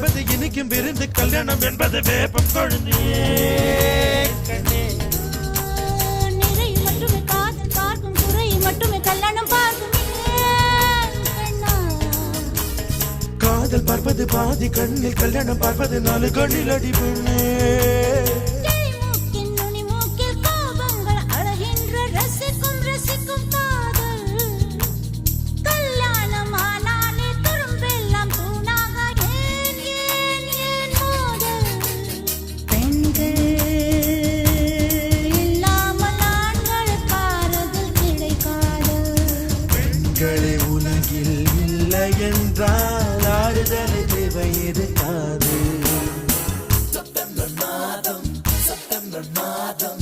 என்பது இனிக்கும் விருந்து, கல்யாணம் என்பது வேப்பம் கொழுந்தே. நிறை மட்டுமே காதல் பார்க்கும், குறை மட்டுமே கல்யாணம் பார்க்கும். காதல் பார்ப்பது பாதி கண்ணில், கல்யாணம் பார்ப்பது 4 கண்ணில் அடி பெண்ணே. உலகில் இல்லை என்றால் ஆறுதலை தேவை இருக்காது. செப்டம்பர் மாதம்